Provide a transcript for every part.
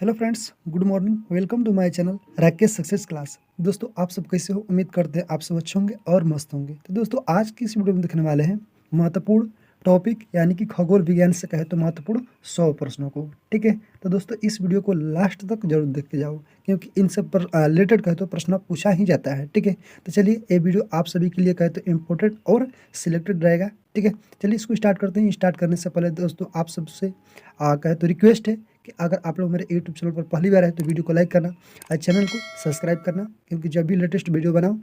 Hello friends, good morning. Welcome to my channel Rakesh success class. दोस्तों, आप सब कैसे हो? उम्मीद करते हैं आप सब अच्छे होंगे और मस्त होंगे। तो दोस्तों, आज की इस वीडियो में देखने वाले हैं महत्वपूर्ण टॉपिक यानी कि खगोल विज्ञान से कहे तो महत्वपूर्ण 100 प्रश्नों को। ठीक है, तो दोस्तों इस वीडियो को लास्ट तक जरूर देखते जाओ, क्योंकि इन सब पर रिलेटेड कहे तो प्रश्न पूछा ही जाता है। ठीक है, तो चलिए ये वीडियो आप सभी के लिए कहे तो इम्पोर्टेंट और सिलेक्टेड रहेगा। ठीक है, चलिए इसको स्टार्ट करते हैं। स्टार्ट करने से पहले दोस्तों आप सबसे कहे तो रिक्वेस्ट है कि अगर आप लोग मेरे यूट्यूब चैनल पर पहली बार है तो वीडियो को लाइक करना और चैनल को सब्सक्राइब करना, क्योंकि जब भी लेटेस्ट वीडियो बनाऊँ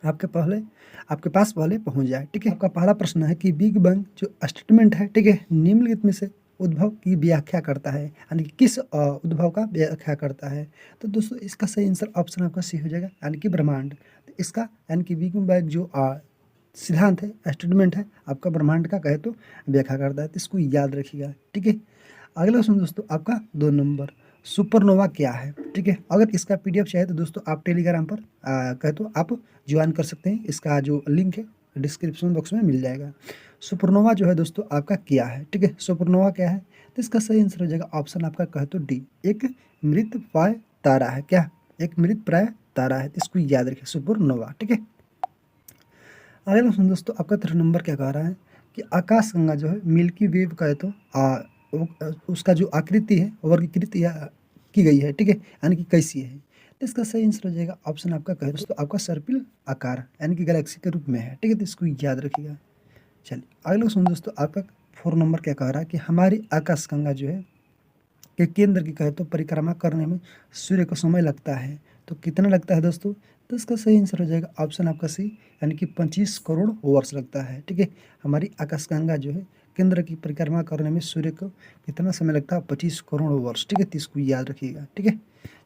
आपके पास पहले पहुंच जाए। ठीक है, आपका पहला प्रश्न है कि बिग बैंग जो स्टेटमेंट है, ठीक है, निम्नलिखित में से उद्भव की व्याख्या करता है, यानी कि किस उद्भव का व्याख्या करता है। तो दोस्तों इसका सही आंसर ऑप्शन आपका सी हो जाएगा, यानी कि ब्रह्मांड। तो इसका यानी कि बिग बैंग जो सिद्धांत है, स्टेटमेंट है, आपका ब्रह्मांड का कहे तो व्याख्या करता है। तो इसको याद रखिएगा। ठीक है, अगला क्वेश्चन दोस्तों आपका 2 नंबर, सुपरनोवा क्या है। ठीक है, अगर इसका पीडीएफ चाहिए तो दोस्तों आप टेलीग्राम पर कहे तो आप ज्वाइन कर सकते हैं। इसका जो लिंक है डिस्क्रिप्शन बॉक्स में मिल जाएगा। सुपरनोवा जो है दोस्तों आपका क्या है। ठीक है, सुपरनोवा क्या है, तो इसका सही आंसर हो जाएगा ऑप्शन आपका कहे तो डी, एक मृत प्राय तारा है। क्या, एक मृत प्राय तारा है। तो इसको याद रखिए, सुपरनोवा। ठीक है, अगला क्वेश्चन दोस्तों आपका 3 नंबर क्या कह रहा है कि आकाशगंगा जो है मिल्की वेव का है तो उसका जो आकृति है वर्गीकृत या की गई है। ठीक है, यानी कि कैसी है। तो इसका सही आंसर हो जाएगा ऑप्शन आपका कहे दोस्तों आपका सर्पिल आकार यानी कि गैलेक्सी के रूप में है। ठीक है, तो इसको याद रखिएगा। चलिए अगला क्वेश्चन दोस्तों आपका 4 नंबर क्या कह रहा है कि हमारी आकाशगंगा जो है के केंद्र की कहे तो परिक्रमा करने में सूर्य को समय लगता है, तो कितना लगता है दोस्तों। तो इसका सही आंसर हो जाएगा ऑप्शन आपका सी, यानी कि 25 करोड़ वर्ष लगता है। ठीक है, हमारी आकाशगंगा जो है केंद्र की परिक्रमा करने में सूर्य को कितना समय लगता है, 25 करोड़ वर्ष। ठीक है, तो इसको याद रखिएगा। ठीक है,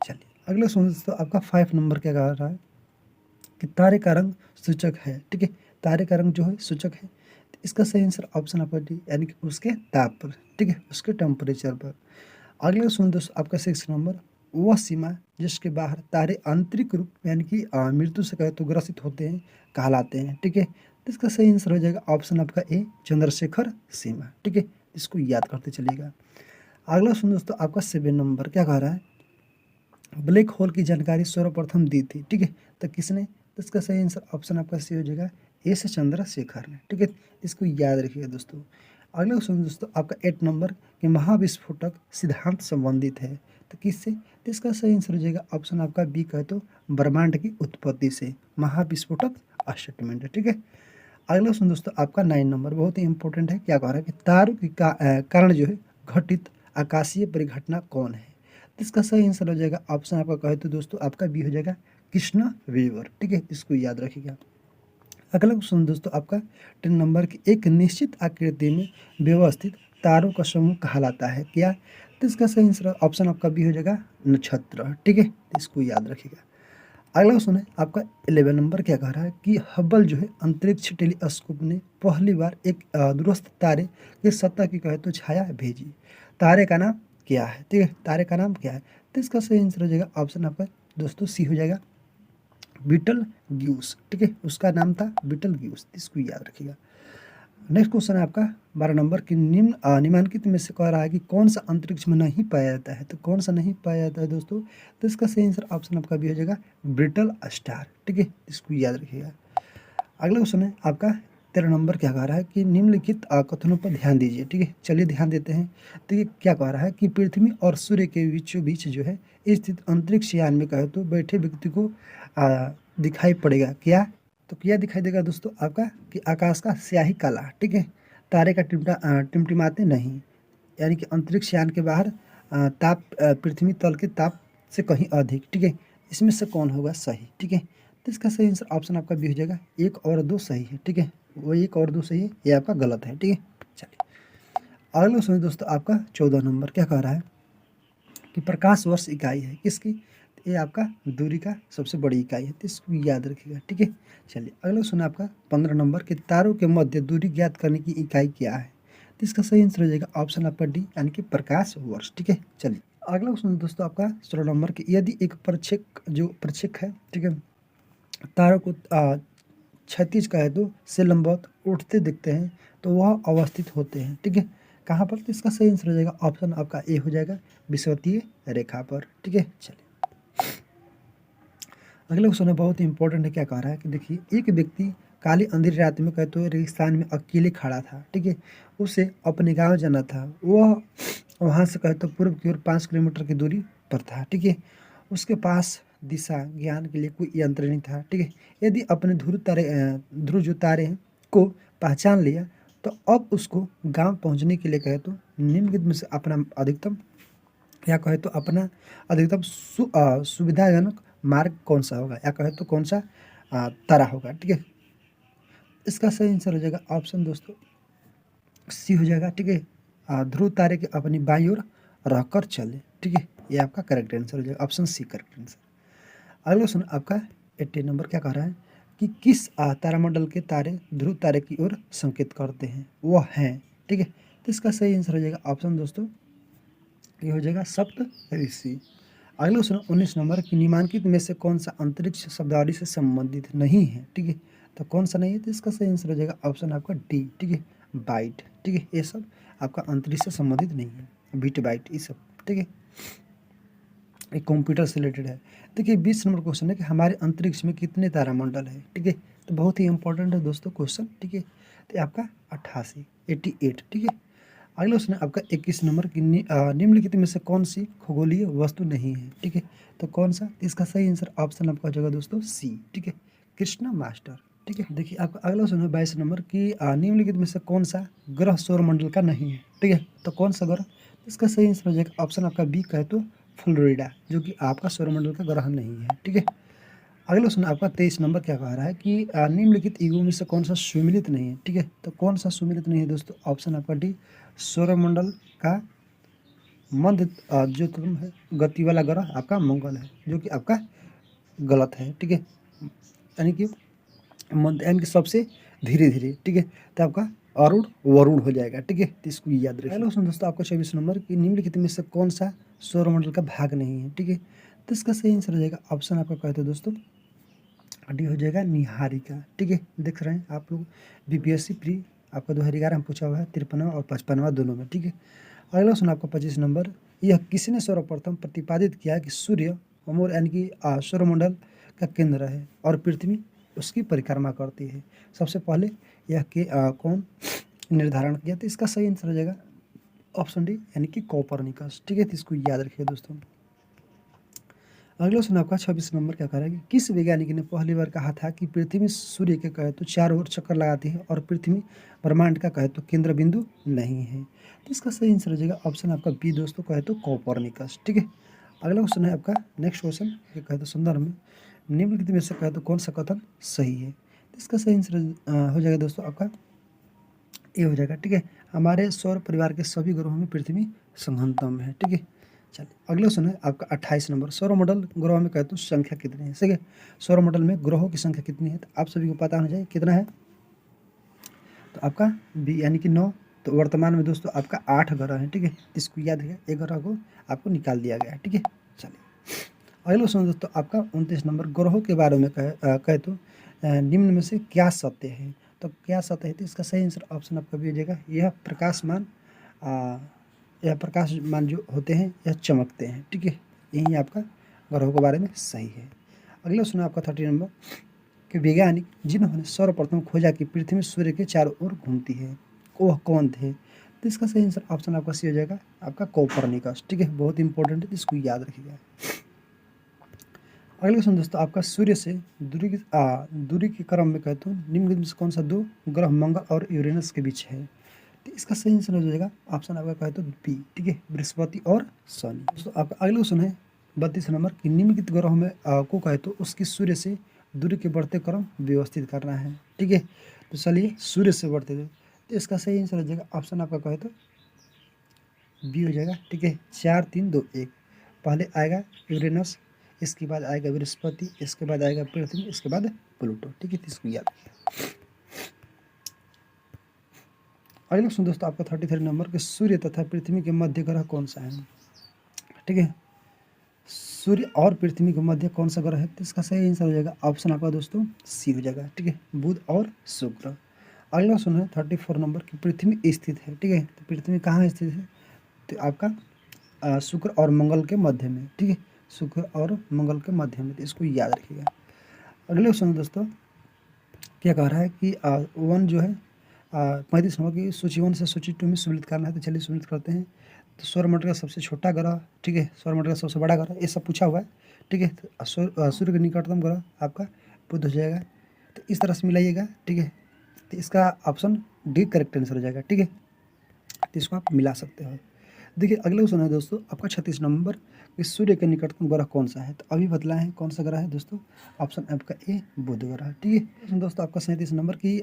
चलिए अगला सुन दोस्तों आपका 5 नंबर क्या कह रहा है कि तारे का रंग सूचक है। ठीक है, तारे का रंग जो है सूचक है। तो इसका सही आंसर ऑप्शन आपका डी, यानी कि उसके ताप पर। ठीक है, उसके टेम्परेचर पर। अगला सुन दोस्तों आपका 6 नंबर, वह सीमा जिसके बाहर तारे आंतरिक रूप यानी कि मृत्यु से कहे तो ग्रसित होते हैं कहलाते हैं। ठीक है, तो इसका सही आंसर हो जाएगा ऑप्शन आपका ए, चंद्रशेखर सीमा। ठीक है, इसको याद करते चलिएगा। अगला सुन दोस्तों आपका 7 नंबर क्या कह रहा है, ब्लैक होल की जानकारी सर्वप्रथम दी थी। ठीक है, तो किसने। तो इसका सही आंसर ऑप्शन आपका सी हो जाएगा, ए से चंद्रशेखर ने। ठीक है, इसको याद रखिएगा दोस्तों। अगला क्वेश्चन दोस्तों आपका 8 नंबर कि महाविस्फोटक सिद्धांत संबंधित है, तो किससे। तो इसका सही आंसर हो जाएगा ऑप्शन आपका बी कहे तो ब्रह्मांड की उत्पत्ति से, महाविस्फोटक स्टेटमेंट है। ठीक है, अगला क्वेश्चन दोस्तों आपका 9 नंबर बहुत ही इंपॉर्टेंट है। क्या कह रहा है कि तारों के कारण जो है घटित आकाशीय परिघटना कौन है। तो इसका सही आंसर हो जाएगा ऑप्शन आपका कहे तो दोस्तों आपका बी हो जाएगा, कृष्णा वेवर। ठीक है, इसको याद रखिएगा। अगला क्वेश्चन दोस्तों आपका 10 नंबर की एक निश्चित आकृति में व्यवस्थित तारों का समूह कहलाता है क्या। तो इसका सही आंसर ऑप्शन आपका बी हो जाएगा, नक्षत्र। ठीक है, तो इसको याद रखिएगा। अगला क्वेश्चन है आपका 11 नंबर क्या कह रहा है कि हब्बल जो है अंतरिक्ष टेलीस्कोप ने पहली बार एक दूरस्थ तारे की सतह की कहे तो छाया भेजी। तारे का नाम क्या है। ठीक है, तारे का नाम क्या है। तो इसका सही आंसर हो जाएगा ऑप्शन आपका दोस्तों सी हो जाएगा, बीटल ग्यूस। ठीक है, उसका नाम था बीटल ग्यूस। इसको याद रखिएगा। नेक्स्ट क्वेश्चन है आपका 12 नंबर की निम्नलिखित में से कह रहा है कि कौन सा अंतरिक्ष में नहीं पाया जाता है। तो कौन सा नहीं पाया जाता है दोस्तों। तो इसका सही आंसर ऑप्शन आपका भी हो जाएगा, ब्रिटल स्टार। ठीक है, इसको याद रखिएगा। अगला क्वेश्चन है आपका 13 नंबर क्या कह रहा है कि निम्नलिखित कथनों पर ध्यान दीजिए। ठीक है, चलिए ध्यान देते हैं। तो ये क्या कह रहा है कि पृथ्वी और सूर्य के बीचों बीच जो है स्थित अंतरिक्ष यान में कहे तो बैठे व्यक्ति को दिखाई पड़ेगा क्या। तो क्या दिखाई देगा दोस्तों आपका कि आकाश का स्याही काला। ठीक है, तारे का टिमटिमाते नहीं, यानी कि अंतरिक्ष यान के बाहर ताप पृथ्वी तल के ताप से कहीं अधिक। ठीक है, इसमें से कौन होगा सही। ठीक है, तो इसका सही आंसर ऑप्शन आपका बी हो जाएगा, 1 और 2 सही है। ठीक है, वो 1 और 2 सही है, ये आपका गलत है। ठीक है, चलिए अगला सुनिए दोस्तों आपका 14 नंबर क्या कह रहा है कि प्रकाश वर्ष इकाई है किसकी। तो ये आपका दूरी का सबसे बड़ी इकाई है, तो इसको याद रखिएगा। ठीक है, चलिए अगला सुना आपका 15 नंबर कि तारों के मध्य दूरी ज्ञात करने की इकाई क्या है। तो इसका सही आंसर हो जाएगा ऑप्शन आपका डी, यानी कि प्रकाश वर्ष। ठीक है, चलिए अगला क्वेश्चन दोस्तों आपका 16 नंबर की यदि एक प्रक्षेक जो प्रक्षेक है, ठीक है, तारों को क्षैतिज कहे तो से लंबवत उठते दिखते हैं तो वह अवस्थित होते हैं। ठीक है, कहाँ पर? तो इसका सही आंसर हो जाएगा ऑप्शन आपका ए हो जाएगा, विषुवतीय रेखा पर। ठीक है, चलिए अगला क्वेश्चन है, बहुत ही इंपॉर्टेंट है। क्या कह रहा है कि देखिए, एक व्यक्ति काली अंधेरी रात में कहते हुए रेगिस्तान में अकेले खड़ा था। ठीक है, उसे अपने गांव जाना था। वह वहां से कहते पूर्व की ओर 5 किलोमीटर की दूरी पर था। ठीक है, उसके पास दिशा ज्ञान के लिए कोई यंत्र नहीं था। ठीक है, यदि अपने ध्रुव जो तारे हैं को पहचान लिया तो अब उसको गांव पहुंचने के लिए कहे तो निम्नलिखित में से अपना अधिकतम या कहे तो अपना अधिकतम सुविधाजनक मार्ग कौन सा होगा, या कहे तो कौन सा तारा होगा। ठीक है, इसका सही आंसर हो जाएगा ऑप्शन दोस्तों सी हो जाएगा। ठीक है, ध्रुव तारे के अपनी बाईं ओर रहकर चले। ठीक है, ये आपका करेक्ट आंसर हो जाएगा, ऑप्शन सी करेक्ट आंसर। अगला क्वेश्चन आपका 80 नंबर क्या कह रहा है कि किस तारामंडल के तारे ध्रुव तारे की ओर संकेत करते हैं, वह हैं। ठीक है, तो इसका सही आंसर हो जाएगा ऑप्शन दोस्तों ये हो जाएगा सप्त ऋषि। अगला क्वेश्चन 19 नंबर की निम्नलिखित में से कौन सा अंतरिक्ष शब्दावली से संबंधित नहीं है। ठीक है, तो कौन सा नहीं है? तो इसका सही आंसर हो जाएगा ऑप्शन आपका डी। ठीक है, बाइट। ठीक है, ये सब आपका अंतरिक्ष से संबंधित नहीं है, बीट बाइट ये सब। ठीक है, एक कंप्यूटर से रिलेटेड है। देखिए 20 नंबर क्वेश्चन है कि हमारे अंतरिक्ष में कितने तारामंडल है। ठीक है, तो बहुत ही इंपॉर्टेंट है दोस्तों क्वेश्चन। ठीक है, तो आपका 88। ठीक है, अगला क्वेश्चन है आपका 21 नंबर की निम्नलिखित में से कौन सी खगोलीय वस्तु नहीं है। ठीक है, तो कौन सा? इसका सही आंसर ऑप्शन आपका हो जाएगा दोस्तों सी। ठीक है, कृष्णा मास्टर। ठीक है, देखिए आपका अगला क्वेश्चन है 22 नंबर की निम्नलिखित में से कौन सा ग्रह सौरमंडल का नहीं है। ठीक है, तो कौन सा ग्रह? इसका सही आंसर हो जाएगा ऑप्शन आपका बी कहे तो फ्लोरिडा, जो कि आपका सौरमंडल का ग्रह नहीं है। ठीक है, अगला क्वेश्चन आपका 23 नंबर क्या कह रहा है कि निम्नलिखित युगों में से कौन सा सुमिलित नहीं है। ठीक है, तो कौन सा सुमिलित नहीं है दोस्तों? ऑप्शन आपका डी, सौरमंडल का मध्य जो तुम है गति वाला ग्रह आपका मंगल है, जो कि आपका गलत है। ठीक है, यानी कि मध्य यानी कि सबसे धीरे धीरे। ठीक है, तो आपका अरुण वरुण हो जाएगा। ठीक है, तो इसको याद रखिए। हेलो दोस्तों, आपका 24 नंबर की निम्नलिखित में से कौन सा सौरमंडल का भाग नहीं है। ठीक है, तो इसका सही आंसर हो जाएगा ऑप्शन आपका कहते हैं दोस्तों डी हो जाएगा निहारिका। ठीक है, देख रहे हैं आप लोग बीपीएससी प्री आपका 2011 में पूछा हुआ है, 53वां और 55वां दोनों में। ठीक है, अगला सुना आपका 25 नंबर, यह किसने सर्वप्रथम प्रतिपादित किया कि सूर्य अमोर यानी कि सौरमंडल का केंद्र है और पृथ्वी उसकी परिक्रमा करती है। सबसे पहले यह के कौन निर्धारण किया? तो इसका सही आंसर हो जाएगा ऑप्शन डी यानी कि कोपरनिकस। ठीक है, तो इसको याद रखिए दोस्तों। अगला सुना आपका 26 नंबर क्या कह रहा है कि किस वैज्ञानिक ने पहली बार कहा था कि पृथ्वी सूर्य के कहे तो चारों ओर चक्कर लगाती है और पृथ्वी ब्रह्मांड का कहे तो केंद्र बिंदु नहीं है। तो इसका सही आंसर हो जाएगा ऑप्शन आपका बी दोस्तों कहे तो कोपरनिकस। ठीक है, अगला क्वेश्चन है आपका नेक्स्ट क्वेश्चन ये कहे तो संदर्भ में निम्नलिखित में से कहे तो कौन सा कथन सही है। तो इसका सही आंसर हो जाएगा दोस्तों आपका ये हो जाएगा। ठीक है, हमारे सौर परिवार के सभी ग्रहों में पृथ्वी संघनतम है। ठीक है, चलिए अगला क्वेश्चन है आपका 28 नंबर, सौरमंडल ग्रहों में कहते हैं संख्या कितनी है। ठीक है, सौरमंडल में ग्रहों की संख्या कितनी है? तो आप सभी को पता होना चाहिए कितना है। तो आपका बी यानी कि 9। तो वर्तमान में दोस्तों आपका 8 ग्रह है। ठीक है, इसको याद है, एक ग्रह को आपको निकाल दिया गया है। ठीक है, चलिए अगला क्वेश्चन दोस्तों आपका 29 नंबर, ग्रहों के बारे में कहे तो निम्न में से क्या सत्य है। तो क्या सत्य है? तो इसका सही आंसर ऑप्शन आपका भी हो जाएगा यह प्रकाशमान जो होते हैं यह चमकते हैं। ठीक है, यही आपका ग्रहों के बारे में सही है। अगला सुना आपका 30 नंबर कि वैज्ञानिक जिन्होंने सर्वप्रथम खोजा कि पृथ्वी सूर्य के चारों ओर घूमती है वह कौन थे? तो इसका सही आंसर ऑप्शन आपका सी हो जाएगा आपका कोपरनिकस। ठीक है, बहुत इंपॉर्टेंट है, इसको याद रखिएगा। अगला क्वेश्चन दोस्तों आपका सूर्य से दूरी के क्रम में कहते हैं निम्नलिखित में से कौन सा दो ग्रह मंगल और यूरेनस के बीच है। तो इसका सही आंसर हो जाएगा ऑप्शन आपका कहते हैं बी। ठीक है, बृहस्पति और शनि। दोस्तों आपका अगला क्वेश्चन है 32 नंबर की निम्नलिखित ग्रहों में को कहे तो उसकी सूर्य से दूरी के बढ़ते क्रम व्यवस्थित करना है। ठीक है, तो चलिए सूर्य से बढ़ते हुए, तो इसका सही आंसर हो जाएगा ऑप्शन आपका कहे तो बी हो जाएगा। ठीक है, 4 3 2 1, पहले आएगा यूरेनस, इसके बाद आएगा बृहस्पति, इसके बाद आएगा पृथ्वी, इसके बाद प्लूटो। ठीक है, तो इसको याद रखिए। अगला क्वेश्चन दोस्तों आपका 33 नंबर के सूर्य तथा पृथ्वी के मध्य ग्रह कौन सा है। ठीक है, सूर्य और पृथ्वी के मध्य कौन सा ग्रह है? तो इसका सही आंसर हो जाएगा ऑप्शन आपका दोस्तों सी हो जाएगा। ठीक है, बुध और शुक्र। अगला क्वेश्चन है 34 नंबर की पृथ्वी स्थित है, ठीक है। तो पृथ्वी कहाँ स्थित है? तो आपका शुक्र और मंगल के मध्य में, ठीक है, शुक्र और मंगल के मध्य में, तो इसको याद रखिएगा। अगले क्वेश्चन दोस्तों क्या कह रहा है कि वन जो है 35 नंबर की सूची 1 से सूची 2 में सम्मिलित करना है। तो चलिए सम्मिलित करते हैं। तो सौरमंडल का सबसे छोटा ग्रह, ठीक है, सौरमंडल का सबसे बड़ा ग्रह, ये सब पूछा हुआ है, ठीक है। तो सूर्य का निकटतम ग्रह आपका बुध हो जाएगा। तो इस तरह से मिलाइएगा, ठीक है। तो इसका ऑप्शन डी करेक्ट आंसर हो जाएगा, ठीक है। तो इसको आप मिला सकते हो। देखिए अगले क्वेश्चन है दोस्तों आपका 36 नंबर कि सूर्य के निकटतम ग्रह कौन सा है? तो अभी बतला है कौन सा ग्रह है दोस्तों, ऑप्शन आपका ए बुध ग्रह, ठीक है। दोस्तों आपका 37 नंबर की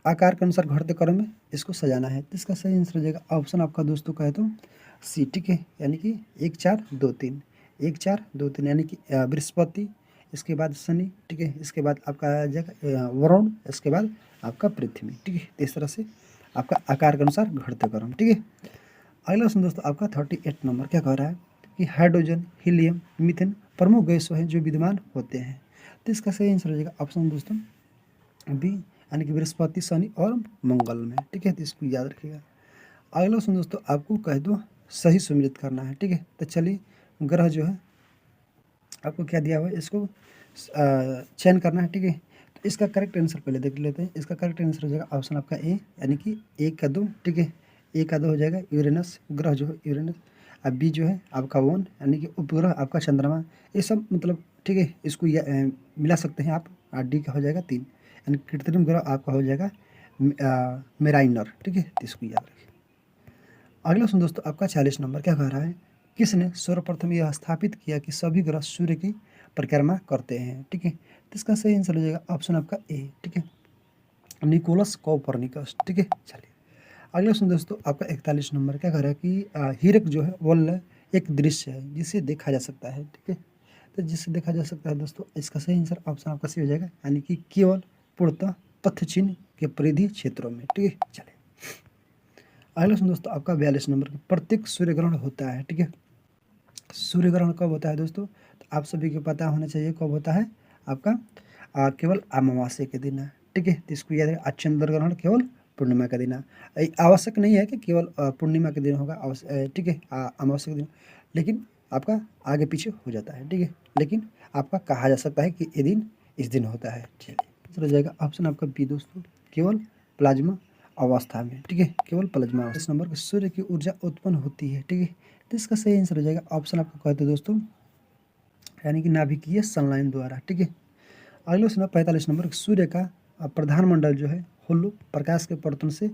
आकार के अनुसार घटते क्रम में इसको सजाना है। तो इसका सही आंसर हो जाएगा ऑप्शन आपका दोस्तों कहे तो सी, ठीक है, यानी कि 1 4 2 3, 1 4 2 3, यानी कि बृहस्पति, इसके बाद शनि, ठीक है, इसके बाद आपका आ जाएगा वरुण, इसके बाद आपका पृथ्वी, ठीक है। तो इस तरह से आपका आकार के अनुसार घटते क्रम, ठीक है। अगला क्वेश्चन दोस्तों आपका 38 नंबर क्या कह रहा है कि हाइड्रोजन, हीलियम, मीथेन प्रमुख गैसों हैं जो विद्यमान होते हैं। तो इसका सही आंसर हो जाएगा ऑप्शन दोस्तों बी, यानी कि बृहस्पति, शनि और मंगल में, ठीक है। तो इसको याद रखिएगा। अगला क्वेश्चन दोस्तों आपको कह दो सही सम्मिलित करना है, ठीक है। तो चलिए ग्रह जो है आपको क्या दिया हुआ है, इसको चयन करना है, ठीक है। तो इसका करेक्ट आंसर पहले देख लेते हैं। इसका करेक्ट आंसर हो जाएगा ऑप्शन आपका ए, यानी कि 1 का 2, ठीक है, 1 का 2 हो जाएगा यूरेनस, ग्रह जो है यूरेनस। अब बी जो है आपका 1, यानी कि उपग्रह आपका चंद्रमा। ये सब मतलब ठीक है, इसको मिला सकते हैं आप। डी का हो जाएगा 3, यानी कृत्रिम ग्रह आपका हो जाएगा मेराइनर, ठीक है। तो इसको याद रखिए। अगला क्वेश्चन दोस्तों आपका 40 नंबर क्या कह रहा है, किसने सर्वप्रथम यह स्थापित किया कि सभी ग्रह सूर्य की परिक्रमा करते हैं, ठीक है। तो इसका सही आंसर हो जाएगा ऑप्शन आपका ए, ठीक है, निकोलस कोपरनिकस, ठीक है। चलिए अगला क्वेश्चन दोस्तों आपका 41 नंबर क्या कह रहा है कि हीरक जो है वल्ल एक दृश्य है जिसे देखा जा सकता है, ठीक है। तो जिसे देखा जा सकता है दोस्तों, इसका सही आंसर ऑप्शन आपका सी हो जाएगा, यानी कि केवल पूर्णतः पथ चिन्ह के परिधि क्षेत्रों में, ठीक है। चलिए अगला क्वेश्चन दोस्तों आपका 42 नंबर का प्रत्येक सूर्य ग्रहण होता है, ठीक है। सूर्य ग्रहण कब होता है दोस्तों? तो आप सभी को पता होना चाहिए कब होता है आपका केवल अमावस्या के दिन है, ठीक है। तो इसको याद है, चंद्र ग्रहण केवल पूर्णिमा का दिन है। आवश्यक नहीं है कि केवल पूर्णिमा के दिन होगा, ठीक है, अमावस्या के दिन, लेकिन आपका आगे पीछे हो जाता है, ठीक है। लेकिन आपका कहा जा सकता है कि ये दिन इस दिन होता है। चलिए चला जाएगा ऑप्शन आपका बी दोस्तों, केवल प्लाज्मा अवस्था में, ठीक है, केवल प्लाज्मा। इस नंबर के सूर्य की ऊर्जा उत्पन्न होती है, ठीक है। तो इसका सही आंसर हो जाएगा ऑप्शन आपको कहते हैं दोस्तों, यानी कि नाभिकीय संलयन द्वारा, ठीक है। अगले क्वेश्चन 45 नंबर सूर्य का प्रधान मंडल जो है होलो प्रकाश के पर्तन से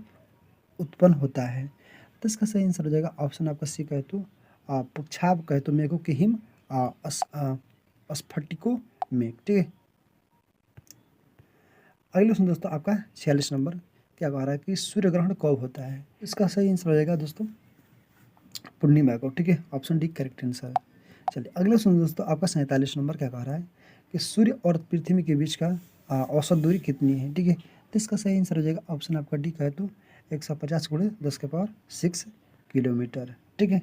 उत्पन्न होता है। तो इसका सही आंसर हो जाएगा ऑप्शन आपका सी कहे तो पुच्छाव कहे तो मेघों के हिम स्फटिको मेघ, ठीक है। अगले क्वेश्चन दोस्तों आपका 46 नंबर क्या कह रहा है कि सूर्य ग्रहण कब होता है? इसका सही आंसर हो जाएगा दोस्तों पूर्णिमा को, ठीक है, ऑप्शन डी करेक्ट आंसर है। चलिए अगले क्वेश्चन दोस्तों आपका 47 नंबर क्या कह रहा है कि सूर्य और पृथ्वी के बीच का औसत दूरी कितनी है, ठीक है। तो इसका सही आंसर हो जाएगा ऑप्शन आपका डी कहे तो 150 × 10⁻6 किलोमीटर, ठीक है।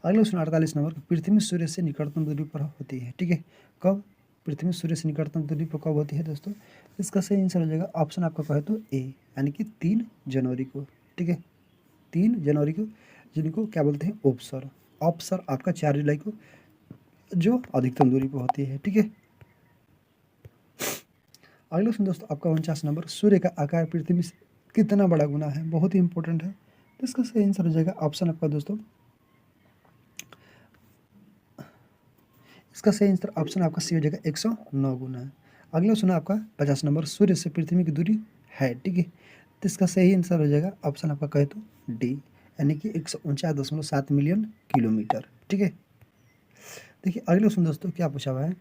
अगले क्वेश्चन 48 नंबर पृथ्वी सूर्य से निकटतम दूरी पर होती है, ठीक है। कब पृथ्वी सूर्य से निकटतम दूरी पर कब होती है दोस्तों? इसका सही आंसर हो जाएगा ऑप्शन आपका कहे तो ए, यानी कि 3 जनवरी को, ठीक है, 3 जनवरी को, जिनको क्या बोलते हैं ऑप्सर। ऑप्सर आपका 4 जुलाई को जो अधिकतम दूरी पर होती है, ठीक है। अगला क्वेश्चन दोस्तों आपका 49 नंबर सूर्य का आकार पृथ्वी से कितना बड़ा गुना है, बहुत ही इंपॉर्टेंट है। तो इसका सही आंसर हो जाएगा ऑप्शन आपका दोस्तों, इसका सही आंसर ऑप्शन आपका सी हो जाएगा 109 गुना है। अगला क्वेश्चन आपका 50 नंबर सूर्य से पृथ्वी की दूरी है, ठीक है। तो इसका सही आंसर हो जाएगा ऑप्शन आपका कहे तो डी, यानी कि 149.7 मिलियन किलोमीटर, ठीक है। देखिए अगले क्वेश्चन दोस्तों क्या पूछा हुआ है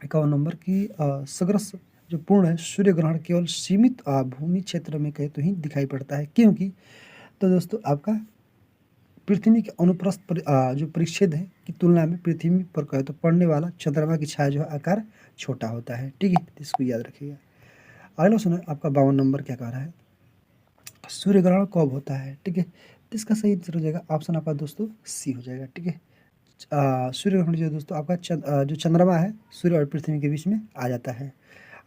51 नंबर की सग्रस जो पूर्ण है सूर्य ग्रहण केवल सीमित भूमि क्षेत्र में कहे तो ही दिखाई पड़ता है, क्योंकि तो दोस्तों आपका पृथ्वी के अनुप्रस्थ जो परिच्छेद है की तुलना में पृथ्वी पर कहे तो पड़ने वाला चंद्रमा की छाया जो है आकार छोटा होता है, ठीक है। इसको याद रखिएगा। अगला सुनो आपका 52 नंबर क्या कह रहा है सूर्य ग्रहण कब होता है, ठीक है। तो इसका सही आंसर हो जाएगा ऑप्शन आपका दोस्तों सी हो जाएगा, ठीक है। सूर्य ग्रहण जो दोस्तों आपका जो चंद्रमा है सूर्य और पृथ्वी के बीच में आ जाता है।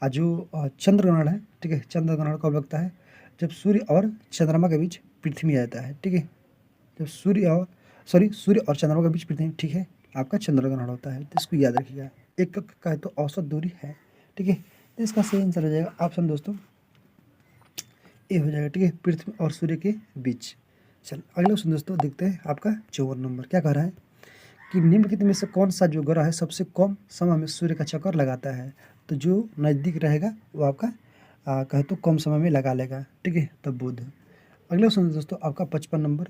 जो चंद्र ग्रहण है, ठीक है, चंद्र ग्रहण कब लगता है? जब सूर्य और चंद्रमा के बीच पृथ्वी आ जाता है, ठीक है, जब सूर्य और चंद्रमा के बीच पृथ्वी, ठीक है, आपका चंद्र ग्रहण होता है। तो इसको याद रखिएगा। एक का है तो औसत दूरी है, ठीक है। तो इसका सही आंसर हो जाएगा ऑप्शन दोस्तों ए हो जाएगा, ठीक है, पृथ्वी और सूर्य के बीच। चल अगला क्वेश्चन दोस्तों देखते हैं आपका 54 नंबर क्या कह रहा है कि निम्नलिखित में से कौन सा जो ग्रह है सबसे कम समय में सूर्य का चक्कर लगाता है? तो जो नज़दीक रहेगा वो आपका कहे तो कम समय में लगा लेगा, ठीक है, तो बुध। अगला क्वेश्चन दोस्तों आपका 55 नंबर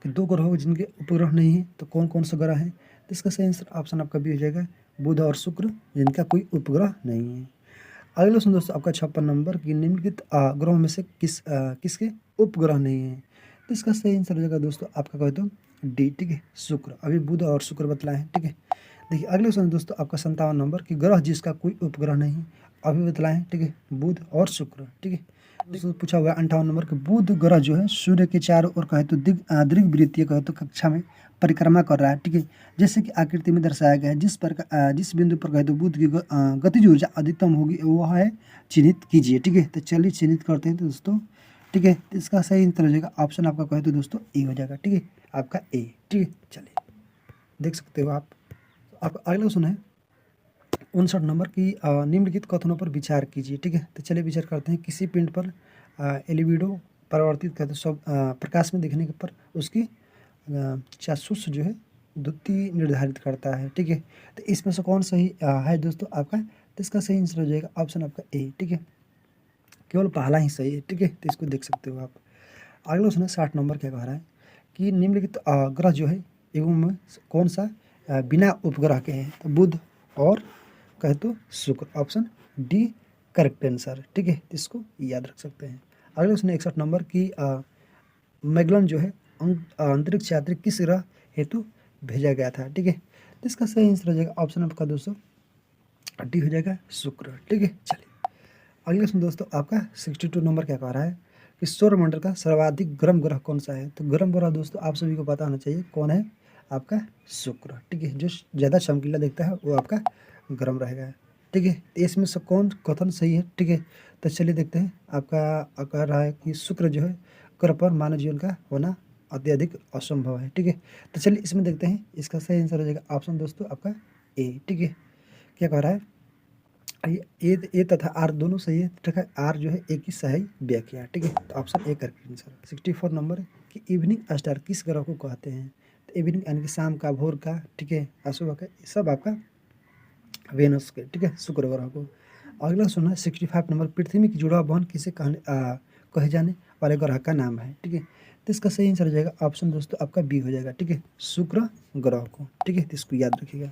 कि दो ग्रह हो जिनके उपग्रह नहीं है, तो कौन कौन सा ग्रह है? तो इसका सही आंसर ऑप्शन आपका बी हो जाएगा, बुध और शुक्र, जिनका कोई उपग्रह नहीं है। अगला क्वेश्चन दोस्तों आपका 56 नंबर कि निम्नलिखित ग्रहों में से किसके उपग्रह नहीं है? तो इसका सही आंसर हो जाएगा दोस्तों आपका कहे तो डी, ठीक है, शुक्र। अभी बुध और शुक्र बतलाए हैं, ठीक है। देखिए अगले क्वेश्चन दोस्तों आपका 57 नंबर कि ग्रह जिसका कोई उपग्रह नहीं है, अभी बतलाए हैं, ठीक है, बुध और शुक्र, ठीक है। दोस्तों पूछा हुआ है 58 नंबर कि बुध ग्रह जो है सूर्य के चारों ओर कहे तो दीर्घवृत्तीय कहे तो कक्षा में परिक्रमा कर रहा है, ठीक है। जैसे कि आकृति में दर्शाया गया है, जिस बिंदु पर कहे तो बुध की गतिज ऊर्जा अधिकतम होगी वह है चिन्हित कीजिए, ठीक है। तो चलिए चिन्हित करते हैं तो दोस्तों, ठीक है। तो इसका सही आंसर हो जाएगा ऑप्शन आपका कहे तो दोस्तों ए हो जाएगा, ठीक है, आपका ए, ठीक है। चलिए देख सकते हो आप अगला क्वेश्चन है 59 नंबर की निम्नलिखित कथनों पर विचार कीजिए, ठीक है। तो चलिए विचार करते हैं। किसी पिंड पर एलिविडो परिवर्तित करते सब प्रकाश में दिखने के पर उसकी चाक्षुष जो है द्युति निर्धारित करता है, ठीक है। तो इसमें से कौन सही है दोस्तों आपका? तो इसका सही आंसर हो जाएगा ऑप्शन आपका ए, ठीक है, केवल पहला ही सही है, ठीक है। तो इसको देख सकते हो आप। अगला क्वेश्चन है 60 नंबर क्या कह रहा है कि निम्नलिखित ग्रह जो है एवं कौन सा बिना उपग्रह के हैं? तो बुध और कहे तो शुक्र, ऑप्शन डी करेक्ट आंसर, ठीक है। इसको याद रख सकते हैं। अगले क्वेश्चन 61 नंबर की मैगलन जो है अंतरिक्ष यात्री किस ग्रह हेतु भेजा गया था, ठीक है। तो इसका सही आंसर हो जाएगा ऑप्शन आपका दोस्तों डी हो जाएगा शुक्र, ठीक है। चलिए अगले क्वेश्चन दोस्तों आपका 62 नंबर क्या कह रहा है कि सौरमंडल का सर्वाधिक गर्म ग्रह कौन सा है? तो गर्म ग्रह दोस्तों आप सभी को पता होना चाहिए कौन है, आपका शुक्र, ठीक है। जो ज़्यादा चमकीला दिखता है वो आपका गर्म रहेगा, ठीक है। तो इसमें से कौन कथन सही है, ठीक है। तो चलिए देखते हैं। आपका कह रहा है कि शुक्र जो है ग्रह पर मानव जीवन का होना अत्यधिक असंभव है, ठीक है। तो चलिए इसमें देखते हैं। इसका सही आंसर हो जाएगा ऑप्शन दोस्तों आपका ए, ठीक है। क्या कह रहा है? ए तथा आर दोनों सही है, ठीक है। आर जो है ए की सही व्याख्या, ठीक है। तो option A correct answer. 64 number कि इवनिंग स्टार किस ग्रह को कहते हैं? तो इवनिंग यानी कि शाम का, भोर का, ठीक है, सुबह का, सब आपका वेनस के, ठीक है, शुक्र ग्रह को। अगला सुना है 65 नंबर पृथ्वी की जुड़ाव बहन किसे कहे जाने वाले ग्रह का नाम है, ठीक है। तो इसका सही आंसर हो जाएगा ऑप्शन दोस्तों आपका बी हो जाएगा, ठीक है, शुक्र ग्रह को, ठीक है। तो इसको याद रखिएगा।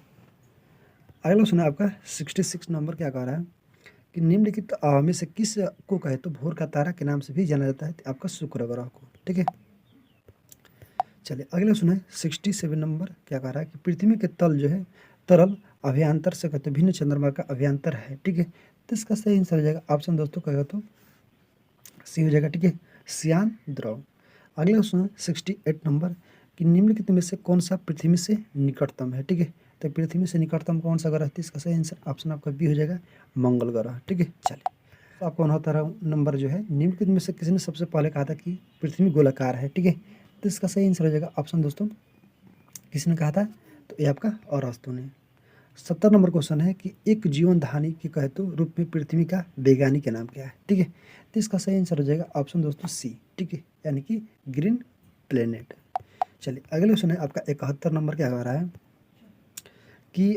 अगला सुना आपका 66 नंबर क्या कह रहा है कि निम्नलिखित में से किस को कहे तो भोर का तारा के नाम से भी जाना जाता है? तो आपका शुक्र ग्रह को, ठीक है। चलिए अगला सुना है 67 नंबर क्या कह रहा है कि पृथ्वी के तल जो है तरल अभ्यंतर से कहते भिन्न चंद्रमा का अभ्यंतर है, ठीक है। तो इसका सही आंसर हो जाएगा ऑप्शन दोस्तों कहेगा तो सी हो जाएगा, ठीक है, सियान द्रव। अगला सुना 68 नंबर कि निम्नलिखित में से कौन सा पृथ्वी से निकटतम है, ठीक है। तो पृथ्वी से निकटतम कौन सा ग्रह है? इसका सही आंसर ऑप्शन आपका बी हो जाएगा, मंगल ग्रह, ठीक है। चलिए तो आपको 69 नंबर जो है निम्नलिखित में से किसने सबसे पहले कहा था कि पृथ्वी गोलाकार है, ठीक है। तो इसका सही आंसर हो जाएगा ऑप्शन दोस्तों किसने कहा था? तो ये आपका अरस्तु ने। 70 नंबर क्वेश्चन है कि एक जीवन धानी के कहे तो रूप में पृथ्वी का वैज्ञानिक नाम क्या है, ठीक है। तो इसका सही आंसर हो जाएगा ऑप्शन दोस्तों सी, ठीक है, यानी कि ग्रीन प्लेनेट। चलिए अगले क्वेश्चन है आपका 71 नंबर क्या कह रहा है कि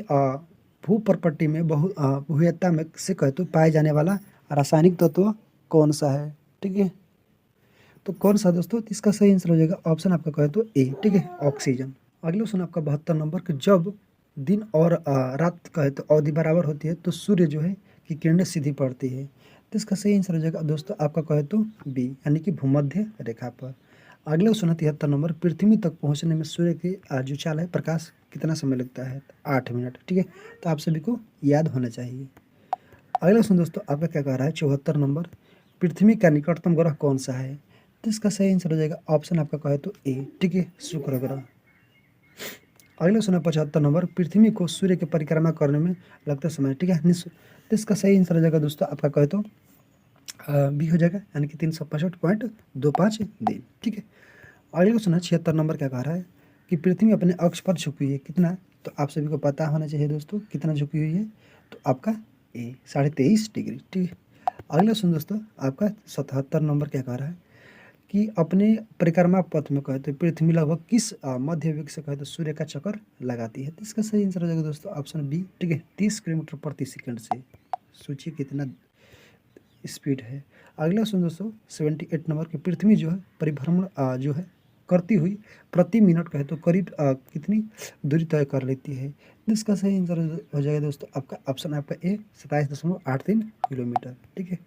भूप्रपट्टी में भूयता में से कहे तो पाए जाने वाला रासायनिक तत्व कौन सा है, ठीक है। तो कौन सा दोस्तों? तो इसका सही आंसर हो जाएगा ऑप्शन आपका कहे तो ए, ठीक है, ऑक्सीजन। अगले क्वेश्चन आपका 72 नंबर कि जब दिन और रात कहे तो अवधि बराबर होती है तो सूर्य जो है कि किरणें सीधी पड़ती है। तो इसका सही आंसर हो जाएगा दोस्तों आपका कहे तो बी, यानी कि भूमध्य रेखा पर। अगले क्वेश्चन 73 नंबर पृथ्वी तक पहुंचने में सूर्य की जो चाल है प्रकाश कितना समय लगता है? 8 मिनट, ठीक है। तो आप सभी को याद होना चाहिए। अगला क्वेश्चन दोस्तों आपका क्या कह रहा है 74 नंबर पृथ्वी का निकटतम ग्रह कौन सा है? तो इसका सही आंसर हो जाएगा ऑप्शन आपका कहे तो ए, ठीक है, शुक्र ग्रह। अगला क्वेश्चन है 75 नंबर, पृथ्वी को सूर्य की परिक्रमा करने में लगता समय, ठीक है। तो इसका सही आंसर हो जाएगा दोस्तों आपका कहे तो बी हो जाएगा, यानी कि 365.25 दिन, ठीक है। अगला क्वेश्चन है 76 नंबर, क्या कह रहा है कि पृथ्वी अपने अक्ष पर झुकी हुई है, कितना? तो आप सभी को पता होना चाहिए दोस्तों कितना झुकी हुई है, तो आपका ए 23.5 डिग्री, ठीक है। अगला क्वेश्चन दोस्तों आपका 77 नंबर, क्या कह रहा है कि अपने परिक्रमा पथ में कहे तो पृथ्वी लगभग किस मध्य वेग से कहे तो सूर्य का चक्कर लगाती है? तो इसका सही आंसर हो जाएगा दोस्तों ऑप्शन बी, ठीक है, 30 किलोमीटर प्रति सेकंड से। सोचिए कितना स्पीड है। अगला क्वेश्चन दोस्तों 78 नंबर की पृथ्वी जो है परिभ्रमण जो है करती हुई प्रति मिनट कहे तो करीब कितनी दूरी तय कर लेती है? तो इसका सही आंसर हो जाएगा दोस्तों आपका ऑप्शन आपका ए 27.83 किलोमीटर, ठीक है।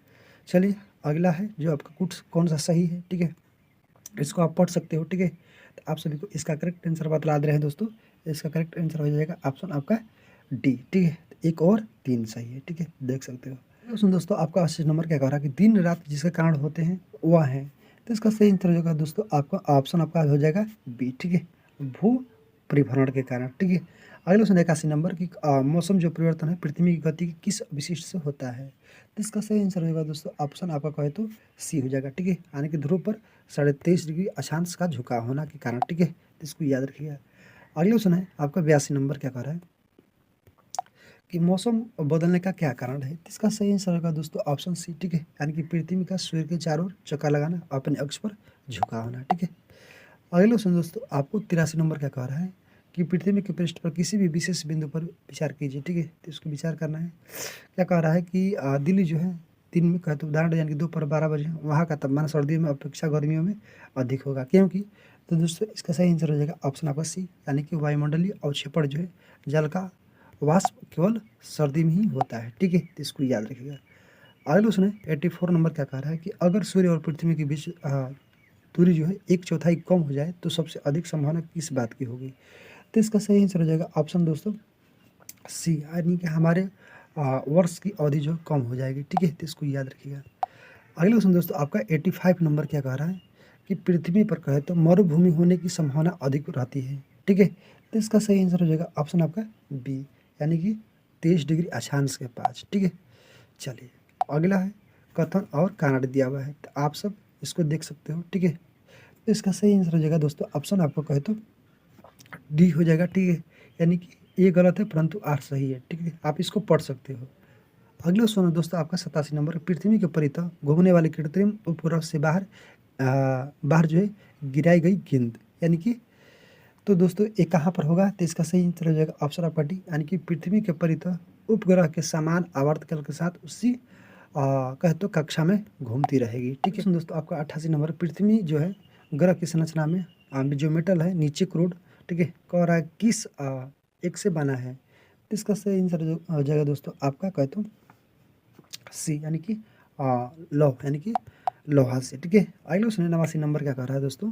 चलिए अगला है जो आपका कुछ कौन सा सही है, ठीक है, इसको आप पढ़ सकते हो, ठीक है। तो आप सभी को इसका करेक्ट आंसर बतला दे रहे हैं दोस्तों। इसका करेक्ट आंसर हो जाएगा ऑप्शन आपका डी, ठीक है। एक और 3 सही है, ठीक है, देख सकते हो। क्वेश्चन दोस्तों आपका 80 नंबर, क्या कह रहा है कि दिन रात जिसके कारण होते हैं वह है? तो इसका सही आंसर हो जाएगा दोस्तों आपका ऑप्शन आपका हो जाएगा बी, ठीक है, भू परिभ्रमण के कारण, ठीक है। अगला क्वेश्चन 81 नंबर की मौसम जो परिवर्तन है पृथ्वी की गति की किस विशिष्ट से होता है? तो इसका सही आंसर होगा दोस्तों ऑप्शन आपका कहे तो सी हो जाएगा, ठीक है, यानी कि ध्रुव पर 23.5 डिग्री अक्षांश का झुकाव होना के कारण, ठीक है, तो इसको याद रखिएगा। अगला क्वेश्चन है आपका 82 नंबर, क्या कह रहा है कि मौसम बदलने का क्या कारण है? तो इसका सही आंसर होगा दोस्तों ऑप्शन सी, ठीक है, यानी कि पृथ्वी का सूर्य के चारों ओर चक्कर लगाना, अपने अक्ष पर झुका होना, ठीक है। अगले क्वेश्चन दोस्तों आपको 83 नंबर, क्या कह रहा है कि पृथ्वी के पृष्ठ पर किसी भी विशेष बिंदु पर विचार कीजिए, ठीक है, तो इसको विचार करना है। क्या कह रहा है कि दिल्ली जो है दिन में कहते उदाहरण यानी कि दोपहर 12 बजे वहाँ का तापमान सर्दियों में अपेक्षा गर्मियों में अधिक होगा, क्योंकि? तो दोस्तों इसका सही आंसर हो जाएगा ऑप्शन आपका सी, यानी कि वायुमंडलीय अवक्षेपण जो है जल का वाष्प केवल सर्दी में ही होता है, ठीक है, तो इसको याद रखिएगा। अगले क्वेश्चन है 84 नंबर, क्या कह रहा है कि अगर सूर्य और पृथ्वी के बीच दूरी जो है 1/4 कम हो जाए तो सबसे अधिक संभावना किस बात की होगी? तो इसका सही आंसर हो जाएगा ऑप्शन दोस्तों सी, यानी कि हमारे वर्ष की अवधि जो कम हो जाएगी, ठीक है, तो इसको याद रखिएगा। अगला क्वेश्चन दोस्तों आपका 85 नंबर, क्या कह रहा है कि पृथ्वी पर कहे तो मरुभूमि होने की संभावना अधिक रहती है, ठीक है, तो इसका सही आंसर हो जाएगा ऑप्शन आपका बी, यानी कि 23 डिग्री अक्षांश के पास, ठीक है। चलिए अगला है कथन और कारण दिया हुआ है, तो आप सब इसको देख सकते हो, ठीक है। तो इसका सही आंसर हो जाएगा दोस्तों ऑप्शन आपको कहे तो डी हो जाएगा, ठीक है, यानी कि ये गलत है परंतु आर सही है, ठीक है, आप इसको पढ़ सकते हो। अगला सुनो दोस्तों आपका 87 नंबर, पृथ्वी के परितः घूमने वाले कृत्रिम उपग्रह से बाहर जो है गिराई गई गेंद, यानी कि? तो दोस्तों ये कहाँ पर होगा? तो इसका सही आंसर हो जाएगा ऑप्शन आपका डी, यानी कि पृथ्वी के परितः उपग्रह के समान आवर्तकाल के साथ उसी कहे तो कक्षा में घूमती रहेगी, ठीक है। दोस्तों आपका 88 नंबर, पृथ्वी जो है ग्रह की संरचना में जो मेटल है नीचे क्रूड, ठीक है, कह रहा है किस एक से बना है? तो इसका सही आंसर हो जाएगा दोस्तों आपका कहे तो सी, यानी कि लौह, यानी कि लोहा से, ठीक है। अगला क्वेश्चन 89 नंबर, क्या कह रहा है दोस्तों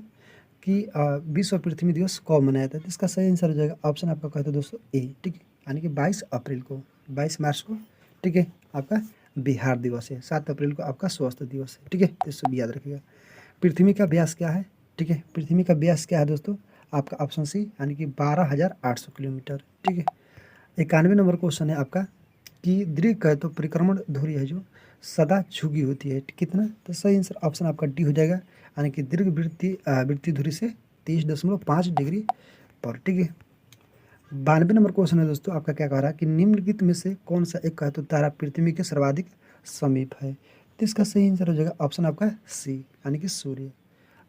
कि विश्व पृथ्वी दिवस कब मनाया जाता है? तो इसका सही आंसर हो जाएगा ऑप्शन आपका कहते हैं दोस्तों ए, ठीक है, यानी कि 22 अप्रैल को, 22 मार्च को, ठीक है, आपका बिहार दिवस है। 7 अप्रैल को आपका स्वास्थ्य दिवस है, ठीक है, इसको भी याद रखिएगा। पृथ्वी का व्यास क्या है? ठीक है, पृथ्वी का व्यास क्या है दोस्तों? आपका ऑप्शन सी, यानी कि 12,800 किलोमीटर, ठीक है। 91 नंबर क्वेश्चन है आपका कि दीर्घ कहे तो परिक्रमण धुरी है जो सदा झुकी होती है, कितना? तो सही आंसर ऑप्शन आपका डी हो जाएगा, यानी कि दीर्घ वृत्तीय धुरी से 23.5 डिग्री पर, ठीक है। 92 नंबर क्वेश्चन है दोस्तों आपका, क्या कह रहा है कि निम्नलिखित में से कौन सा एक कहे तो तारा पृथ्वी के सर्वाधिक समीप है? तो इसका सही आंसर हो जाएगा ऑप्शन आपका सी, यानी कि सूर्य।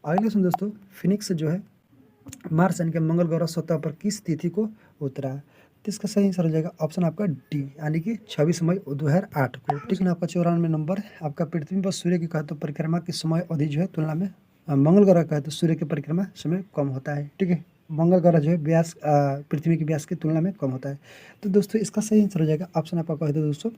अगले क्वेश्चन दोस्तों, फिनिक्स जो है मार्स यानी कि मंगल ग्रह सतह पर किस तिथि को उतरा? तो इसका सही आंसर हो जाएगा ऑप्शन आपका डी, यानी कि 26 मई 2008 को, ठीक है। आपका 94 नंबर, आपका पृथ्वी पर सूर्य की कहे तो परिक्रमा की समय अवधि जो है तुलना में मंगल ग्रह कहे तो सूर्य की परिक्रमा समय कम होता है, ठीक है। मंगल ग्रह जो है व्यास पृथ्वी के व्यास की तुलना में कम होता है। तो दोस्तों इसका सही आंसर हो जाएगा ऑप्शन आपका कहे तो दोस्तों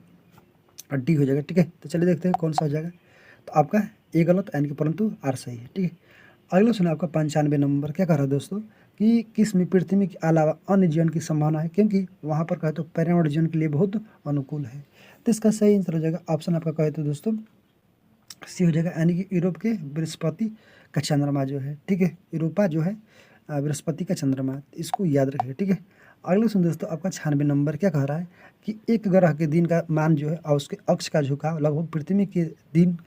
डी हो जाएगा, ठीक है। तो चलिए देखते हैं कौन सा हो जाएगा। तो आपका ए गलत, यानी कि परंतु आर सही है, ठीक है। अगला सुना आपका 95 नंबर, क्या कह रहा है दोस्तों कि किस में पृथ्वी के अलावा अन्य जीवन की संभावना है, क्योंकि वहाँ पर कहे तो पर्यावरण जीवन के लिए बहुत अनुकूल है। तो इसका सही आंसर हो जाएगा ऑप्शन आपका कहे तो दोस्तों सी हो जाएगा, यानी कि यूरोप के बृहस्पति का चंद्रमा जो है, ठीक है, यूरोपा जो है बृहस्पति का चंद्रमा, इसको याद रखिए, ठीक है। अगले क्वेश्चन दोस्तों आपका 96 नंबर क्या कह रहा है कि एक ग्रह के दिन का मान जो है और उसके अक्ष का झुकाव लगभग पृथ्वी के दिन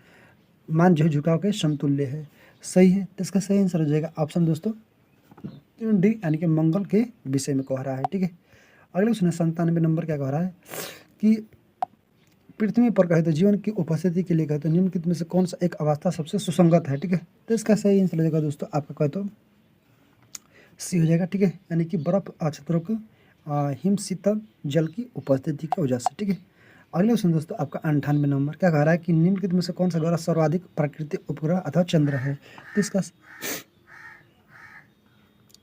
मान जो है झुकाव के समतुल्य है, सही है। तो इसका सही आंसर हो जाएगा ऑप्शन दोस्तों डी, यानी कि मंगल के विषय में कह रहा है, ठीक है। अगले क्वेश्चन 97 नंबर क्या कह रहा है कि पृथ्वी पर कहे तो जीवन की उपस्थिति के लिए कहे तो निम्नलिखित में से कौन सा एक अवस्था सबसे सुसंगत है, ठीक है। तो इसका सही आंसर हो जाएगा दोस्तों आपका कहे तो सी हो जाएगा, ठीक है, यानी कि बर्फ क्षेत्रों को हिम शीतल जल की उपस्थिति की वजह से, ठीक है। अगले क्वेश्चन दोस्तों आपका 98 नंबर क्या कह रहा है कि निम्नलिखित में से कौन सा ग्रह सर्वाधिक प्राकृतिक उपग्रह अथवा चंद्र है। तो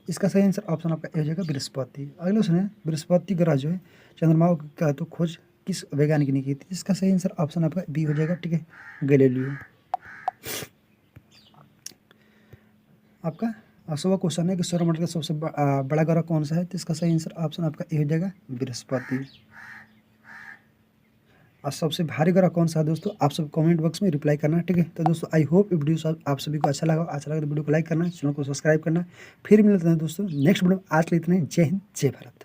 इसका सही आंसर ऑप्शन आपका ए हो जाएगा बृहस्पति। अगले क्वेश्चन है बृहस्पति ग्रह जो है चंद्रमाओं का तो खोज किस वैज्ञानिक ने की थी। इसका सही आंसर ऑप्शन आपका बी हो जाएगा, ठीक है, गैलीलियो। आपका 100वां क्वेश्चन है कि सौरमंडल का सबसे बड़ा ग्रह कौन सा है। तो इसका सही आंसर ऑप्शन आपका ए हो जाएगा बृहस्पति। और सबसे भारी ग्रह कौन सा है दोस्तों, आप सब कमेंट बॉक्स में रिप्लाई करना, ठीक है। तो दोस्तों आई होप वीडियो आप सभी को अच्छा लगा तो वीडियो को लाइक करना, चैनल को सब्सक्राइब करना। फिर मिलते हैं दोस्तों नेक्स्ट वीडियो में। आज के लिए इतना ही। जय हिंद, जय भारत।